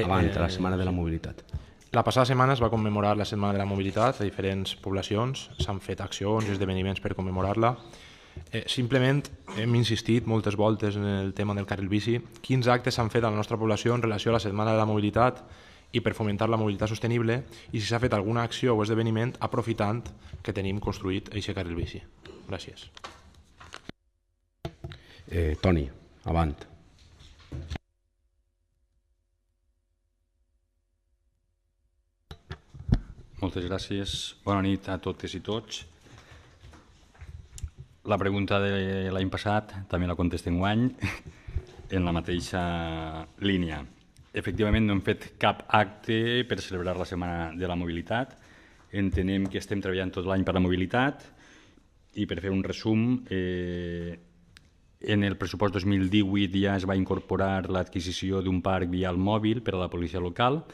abans de la Setmana de la Mobilitat. La passada setmana es va commemorar la Setmana de la Mobilitat a diferents poblacions, s'han fet accions i esdeveniments per commemorar-la. Simplement hem insistit moltes voltes en el tema del carril bici. Quins actes s'han fet a la nostra població en relació a la Setmana de la Mobilitat i per fomentar la mobilitat sostenible, i si s'ha fet alguna acció o esdeveniment aprofitant que tenim construït aquest carril bici. Gràcies. Toni, avant. Moltes gràcies. Bona nit a totes i tots. La pregunta de l'any passat també la contestem enguany en la mateixa línia. Efectivament, no hem fet cap acte per celebrar la Setmana de la Mobilitat. Entenem que estem treballant tot l'any per la mobilitat i, per fer un resum, en el pressupost 2018 ja es va incorporar l'adquisició d'un parc vial mòbil per a la policia local,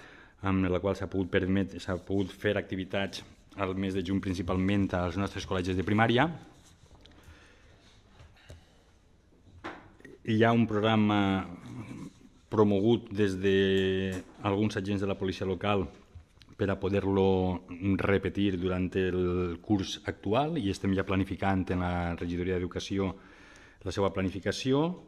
amb la qual s'ha pogut fer activitats al mes de juny principalment als nostres col·legis de primària. Hi ha un programa promogut des d'alguns agents de la policia local per a poder-lo repetir durant el curs actual i estem ja planificant en la regidoria d'Educació la seva planificació.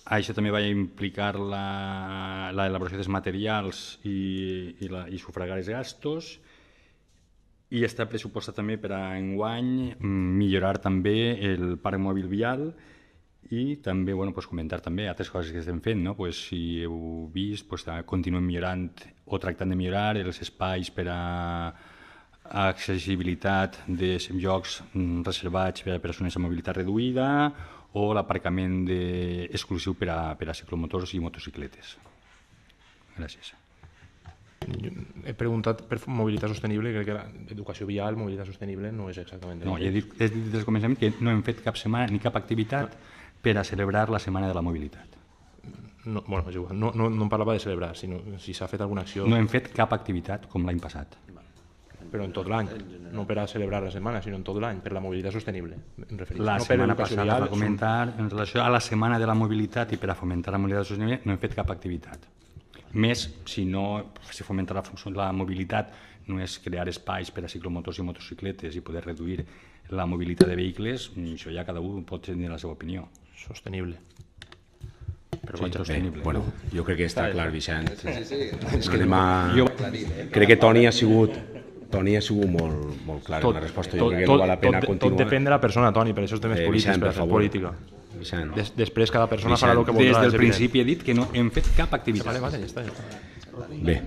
Això també va implicar l'elaboració dels materials i sufragar els gastos, i està pressupostat també per a enguany millorar també el parc mòbil vial i també comentar també altres coses que estem fent. Si heu vist, continuem millorant o tractant de millorar els espais per a accessibilitat de llocs reservats per a persones amb mobilitat reduïda o l'aparcament exclusiu per a ciclomotors i motocicletes. Gràcies. He preguntat per mobilitat sostenible i crec que educació vial, mobilitat sostenible, no és exactament... No, he dit des del començament que no hem fet cap setmana ni cap activitat per a celebrar la Setmana de la Mobilitat. No em parlava de celebrar, sinó si s'ha fet alguna acció... No hem fet cap activitat com l'any passat. Però en tot l'any, no per a celebrar la setmana, sinó en tot l'any, per la mobilitat sostenible. La setmana passada va comentar, en relació a la Setmana de la Mobilitat i per a fomentar la mobilitat sostenible, no hem fet cap activitat. Més, si fomentar la mobilitat no és crear espais per a ciclomotors i motocicletes i poder reduir la mobilitat de vehicles, això ja cada un pot tenir la seva opinió. Sostenible. Jo crec que està clar, Vicent. Crec que Toni ha sigut molt clar en la resposta. Jo crec que no val la pena continuar. Tot depèn de la persona, Toni, per això els temes polítics, per fer política. Després cada persona farà el que voldrà. Des del principi he dit que no hem fet cap activitat. Vale, ja està. Bé.